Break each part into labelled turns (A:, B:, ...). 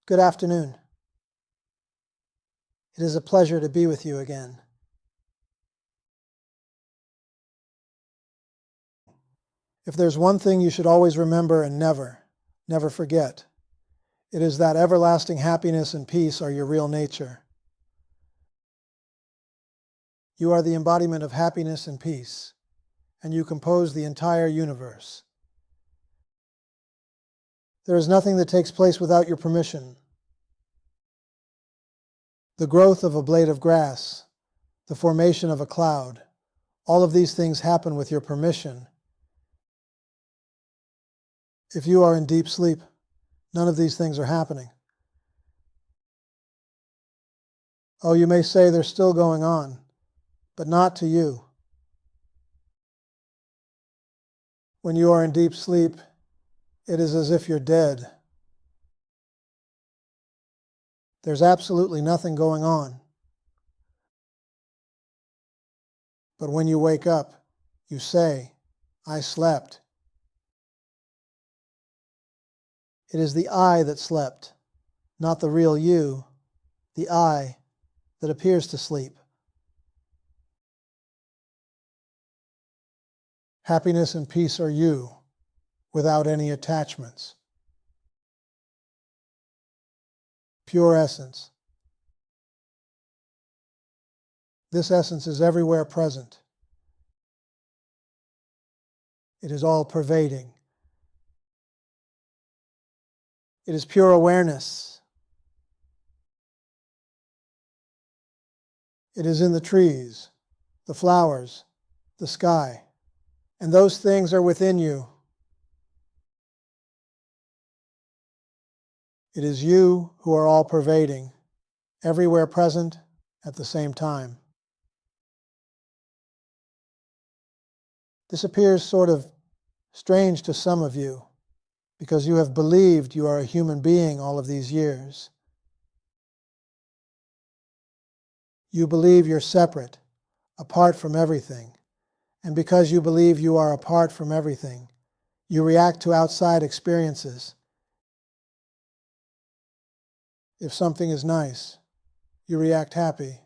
A: Good afternoon. It is a pleasure to be with you again. If there's one thing you should always remember and never forget, it is that everlasting happiness and peace are your real nature. You are the embodiment of happiness and peace, and you compose the entire universe. There is nothing that takes place without your permission. The growth of a blade of grass, the formation of a cloud, all of these things happen with your permission. If you are in deep sleep, none of these things are happening. Oh, you may say they're still going on, but not to you. When you are in deep sleep, it is as if you're dead. There's absolutely nothing going on. But when you wake up, you say, I slept. It is the I that slept, not the real you, the I that appears to sleep. Happiness and peace are you, without any attachments. Pure essence. This essence is everywhere present. It is all pervading. It is pure awareness. It is in the trees, the flowers, the sky, and those things are within you. It is you who are all pervading, everywhere present at the same time. This appears sort of strange to some of you, because you have believed you are a human being all of these years. You believe you're separate, apart from everything, and because you believe you are apart from everything, you react to outside experiences. If something is nice, you react happy.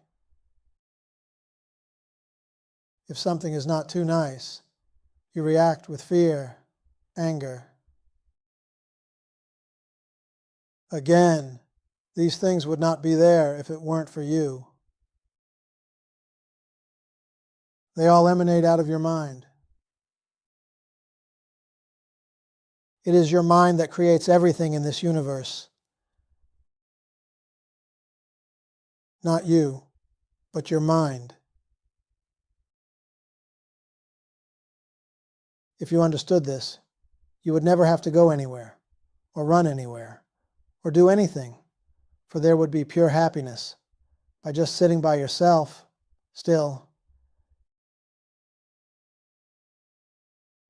A: If something is not too nice, you react with fear, anger. Again, these things would not be there if it weren't for you. They all emanate out of your mind. It is your mind that creates everything in this universe. Not you, but your mind. If you understood this, you would never have to go anywhere, or run anywhere, or do anything, for there would be pure happiness by just sitting by yourself, still.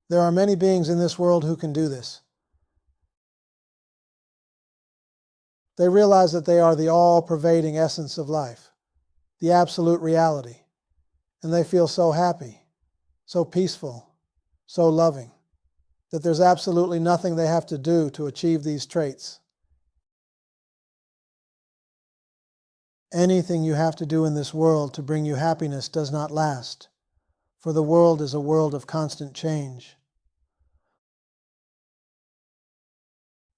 A: There are many beings in this world who can do this. They realize that they are the all-pervading essence of life, the absolute reality, and they feel so happy, so peaceful, so loving, that there's absolutely nothing they have to do to achieve these traits. Anything you have to do in this world to bring you happiness does not last, for the world is a world of constant change.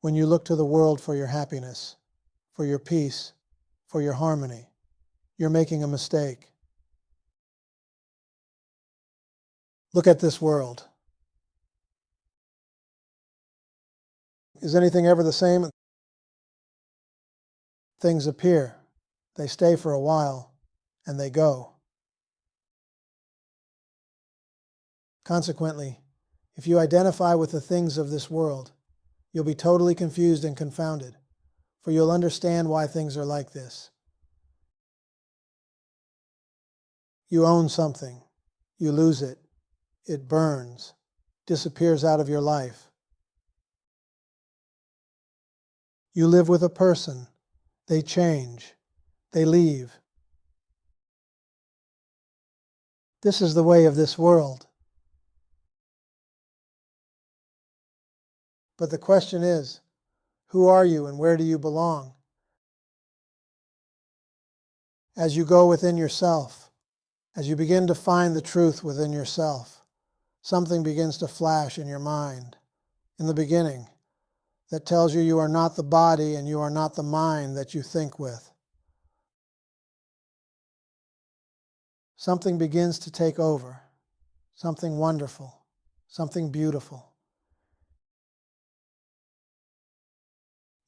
A: When you look to the world for your happiness, for your peace, for your harmony, you're making a mistake. Look at this world. Is anything ever the same? Things appear, they stay for a while, and they go. Consequently, if you identify with the things of this world, you'll be totally confused and confounded, for you'll understand why things are like this. You own something, you lose it, it burns, disappears out of your life. You live with a person, they change, they leave. This is the way of this world. But the question is, who are you and where do you belong As you go within yourself, as you begin to find the truth within yourself, something begins to flash in your mind in the beginning that tells you you are not the body and you are not the mind that you think with. Something begins to take over, something wonderful, something beautiful.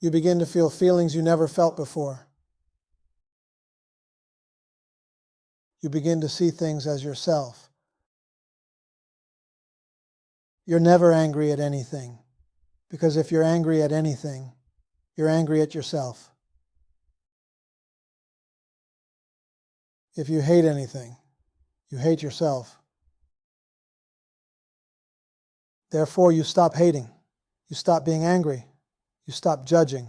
A: You begin to feel feelings you never felt before. You begin to see things as yourself. You're never angry at anything, because if you're angry at anything, you're angry at yourself. If you hate anything, you hate yourself. Therefore, you stop hating. You stop being angry. You stop judging.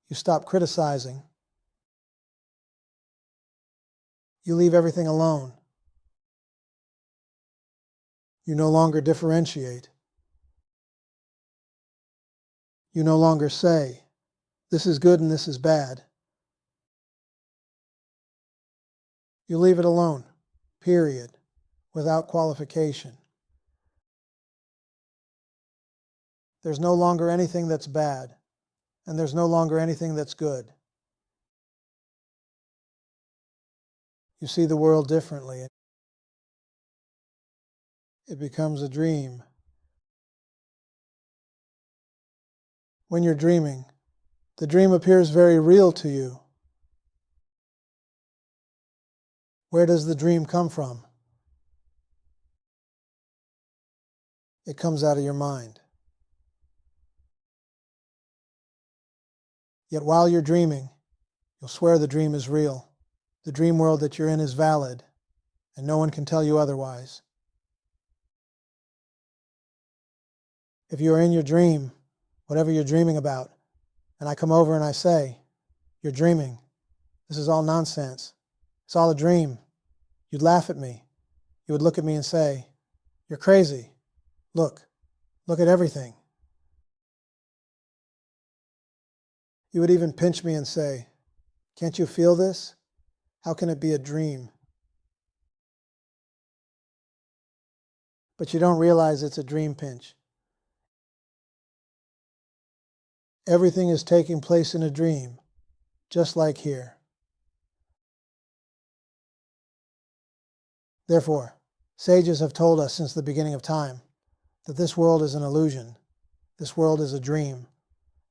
A: You stop criticizing. You leave everything alone. You no longer differentiate. You no longer say, this is good and this is bad. You leave it alone, period, without qualification. There's no longer anything that's bad, and there's no longer anything that's good. You see the world differently. It becomes a dream. When you're dreaming, the dream appears very real to you. Where does the dream come from? It comes out of your mind. Yet while you're dreaming, you'll swear the dream is real. The dream world that you're in is valid, and no one can tell you otherwise. If you are in your dream, whatever you're dreaming about, and I come over and I say, you're dreaming. This is all nonsense. It's all a dream. You'd laugh at me. You would look at me and say, you're crazy. Look at everything. You would even pinch me and say, can't you feel this? How can it be a dream? But you don't realize it's a dream pinch. Everything is taking place in a dream, just like here. Therefore, sages have told us since the beginning of time that this world is an illusion, this world is a dream,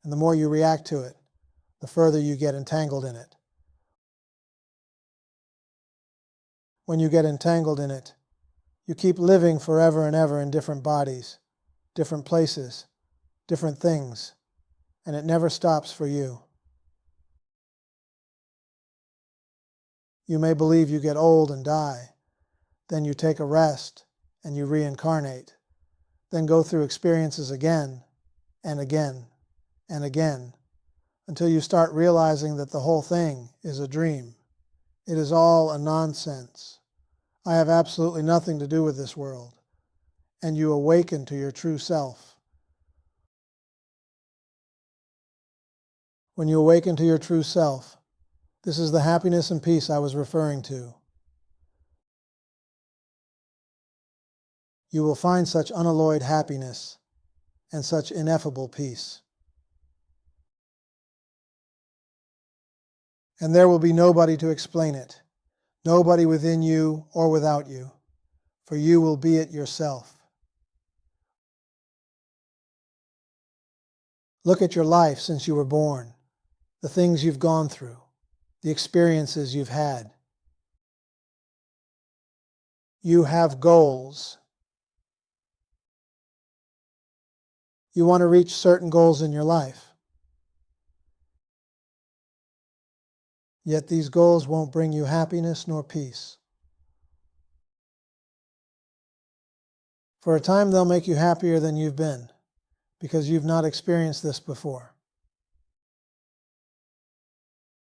A: and the more you react to it, the further you get entangled in it. When you get entangled in it, you keep living forever and ever in different bodies, different places, different things, and it never stops for you. You may believe you get old and die, then you take a rest and you reincarnate, then go through experiences again and again and again until you start realizing that the whole thing is a dream. It is all a nonsense. I have absolutely nothing to do with this world. And you awaken to your true self. When you awaken to your true self, this is the happiness and peace I was referring to. You will find such unalloyed happiness and such ineffable peace. And there will be nobody to explain it, nobody within you or without you, for you will be it yourself. Look at your life since you were born, the things you've gone through, the experiences you've had. You have goals. You want to reach certain goals in your life. Yet these goals won't bring you happiness nor peace. For a time they'll make you happier than you've been, because you've not experienced this before.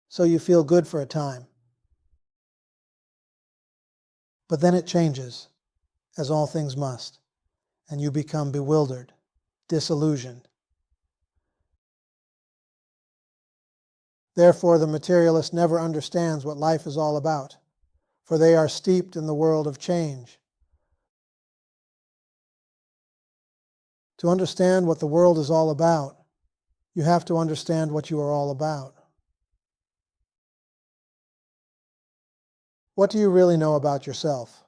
A: So you feel good for a time. But then it changes, as all things must, and you become bewildered, disillusioned. Therefore, the materialist never understands what life is all about, for they are steeped in the world of change. To understand what the world is all about, you have to understand what you are all about. What do you really know about yourself?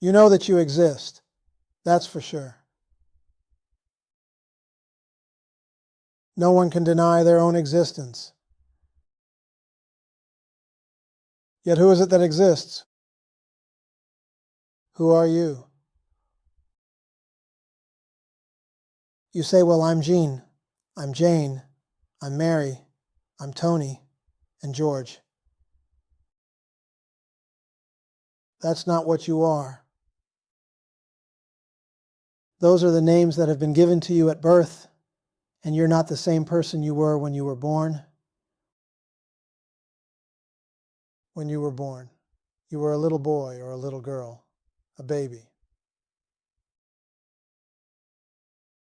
A: You know that you exist, that's for sure. No one can deny their own existence. Yet who is it that exists? Who are you? You say, well, I'm Jean, I'm Jane, I'm Mary, I'm Tony, and George. That's not what you are. Those are the names that have been given to you at birth, and you're not the same person you were when you were born. When you were born, you were a little boy or a little girl, a baby.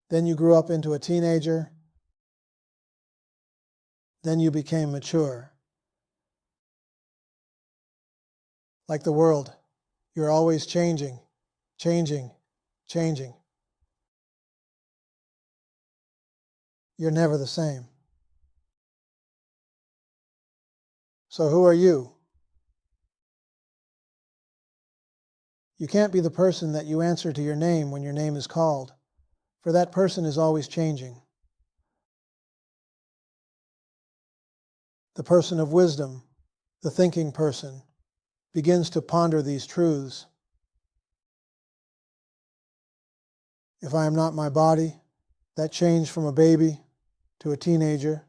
A: Then you grew up into a teenager. Then you became mature. Like the world, you're always changing, changing, changing. You're never the same. So who are you? You can't be the person that you answer to your name when your name is called, for that person is always changing. The person of wisdom, the thinking person, begins to ponder these truths. If I am not my body, that change from a baby to a teenager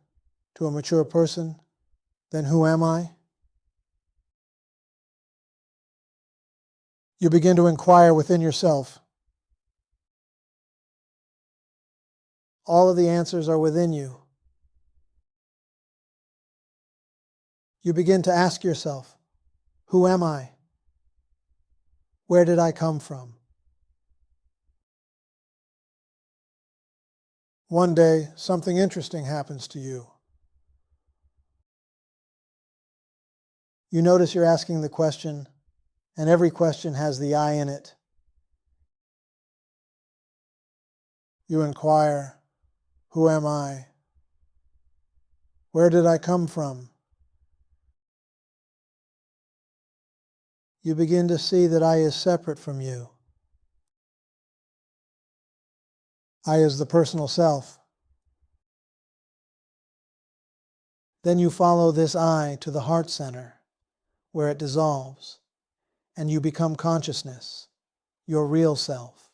A: to a mature person, then who am I? You begin to inquire within yourself. All of the answers are within you. You begin to ask yourself, who am I? Where did I come from? One day, something interesting happens to you. You notice you're asking the question, and every question has the I in it. You inquire, who am I? Where did I come from? You begin to see that I is separate from you. I is the personal self. Then you follow this I to the heart center, where it dissolves, and you become consciousness, your real self.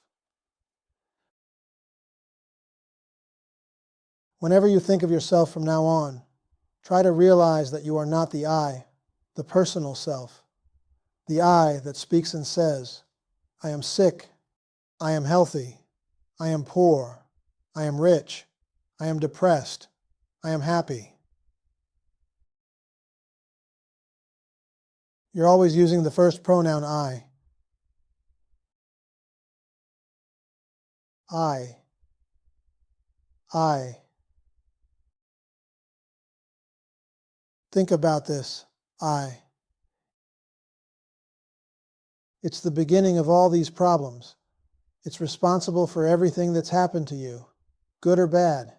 A: Whenever you think of yourself from now on, try to realize that you are not the I, the personal self, the I that speaks and says, I am sick, I am healthy, I am poor, I am rich, I am depressed, I am happy. You're always using the first pronoun I. I. I. Think about this, I. It's the beginning of all these problems. It's responsible for everything that's happened to you, good or bad.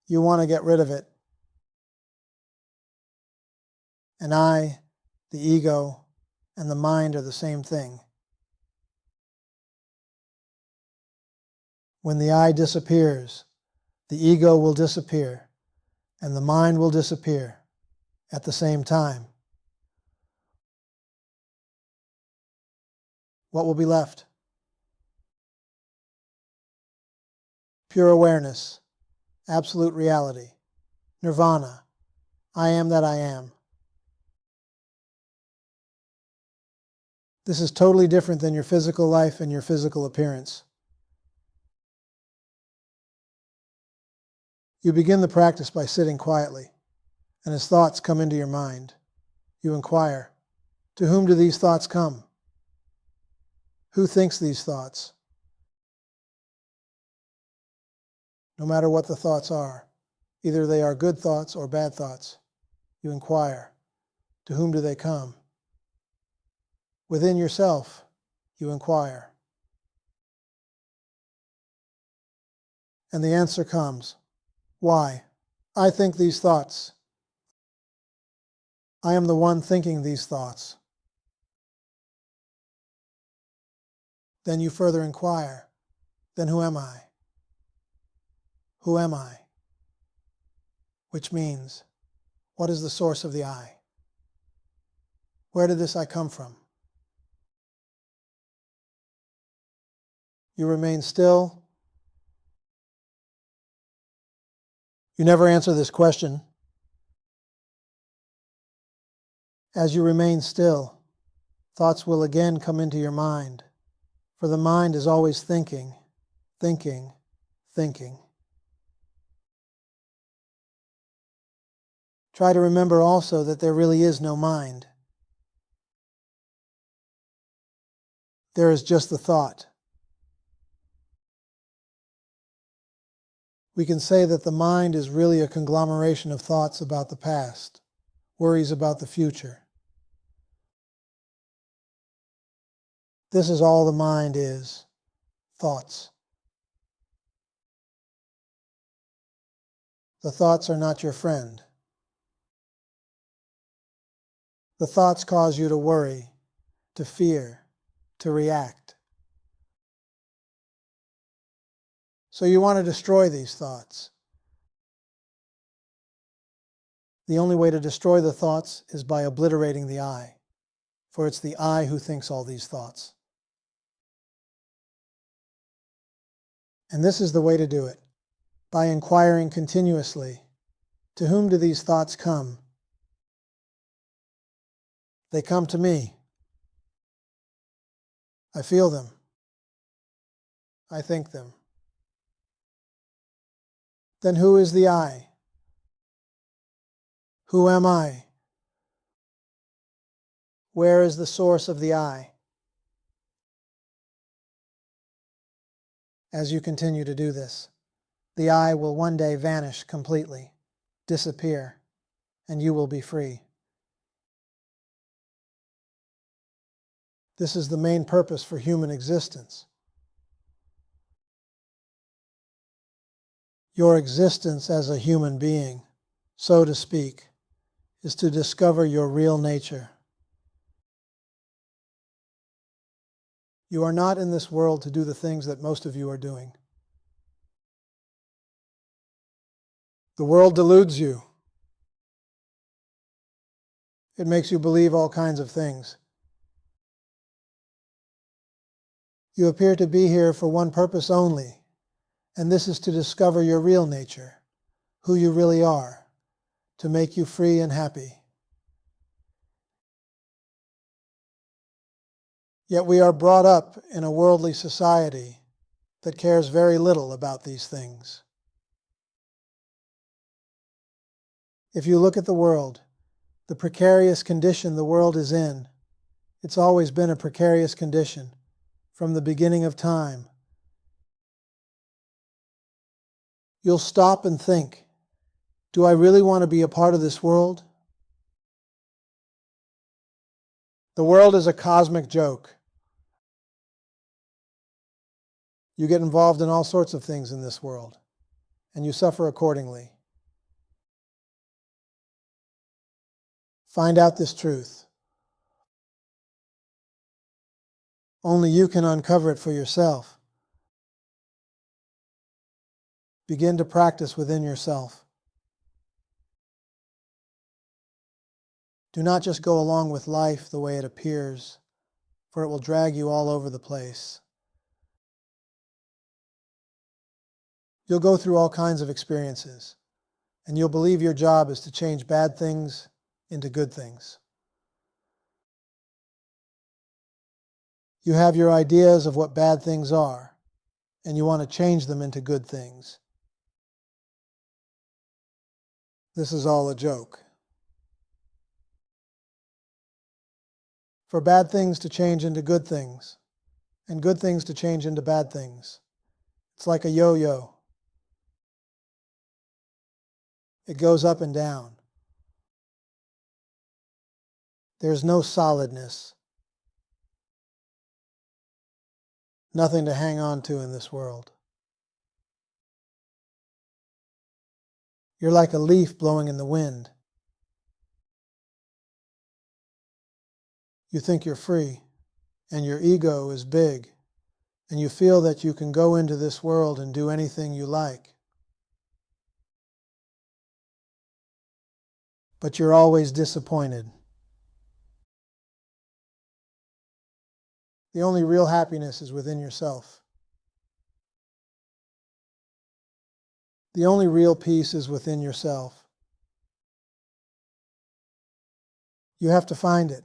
A: You want to get rid of it. And I, the ego, and the mind are the same thing. When the I disappears, the ego will disappear, and the mind will disappear at the same time. What will be left? Pure awareness, absolute reality, nirvana, I am that I am. This is totally different than your physical life and your physical appearance. You begin the practice by sitting quietly, and as thoughts come into your mind, you inquire, to whom do these thoughts come? Who thinks these thoughts? no matter what the thoughts are. Either they are good thoughts or bad thoughts. You inquire, to whom do they come? Within yourself, you inquire. And the answer comes. Why? I think these thoughts. I am the one thinking these thoughts. Then you further inquire, then who am I? Who am I? Which means, what is the source of the I? Where did this I come from? You remain still. You never answer this question. As you remain still, thoughts will again come into your mind, for the mind is always thinking, thinking, thinking. Try to remember also that there really is no mind. There is just the thought. We can say that the mind is really a conglomeration of thoughts about the past, worries about the future. This is all the mind is, thoughts. The thoughts are not your friend. The thoughts cause you to worry, to fear, to react. So you want to destroy these thoughts. The only way to destroy the thoughts is by obliterating the I, for it's the I who thinks all these thoughts. And this is the way to do it, by inquiring continuously, to whom do these thoughts come? They come to me. I feel them. I think them. Then who is the I? Who am I? Where is the source of the I? As you continue to do this, the I will one day vanish completely, disappear, and you will be free. This is the main purpose for human existence. Your existence as a human being, so to speak, is to discover your real nature. You are not in this world to do the things that most of you are doing. The world deludes you. It makes you believe all kinds of things. You appear to be here for one purpose only, and this is to discover your real nature, who you really are, to make you free and happy. Yet we are brought up in a worldly society that cares very little about these things. If you look at the world, the precarious condition the world is in, it's always been a precarious condition from the beginning of time. You'll stop and think, do I really want to be a part of this world? The world is a cosmic joke. You get involved in all sorts of things in this world, and you suffer accordingly. Find out this truth. Only you can uncover it for yourself. Begin to practice within yourself. Do not just go along with life the way it appears, for it will drag you all over the place. You'll go through all kinds of experiences, and you'll believe your job is to change bad things into good things. You have your ideas of what bad things are, and you want to change them into good things. This is all a joke. For bad things to change into good things, and good things to change into bad things, it's like a yo-yo. It goes up and down. There's no solidness, nothing to hang on to in this world. You're like a leaf blowing in the wind. You think you're free, and your ego is big, and you feel that you can go into this world and do anything you like. But you're always disappointed. The only real happiness is within yourself. The only real peace is within yourself. You have to find it.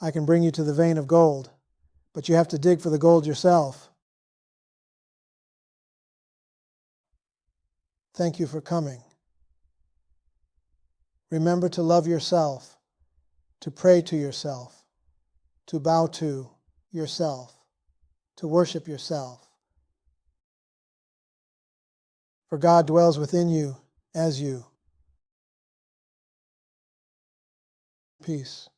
A: I can bring you to the vein of gold, but you have to dig for the gold yourself. Thank you for coming. Remember to love yourself, to pray to yourself, to bow to yourself, to worship yourself. For God dwells within you as you. Peace.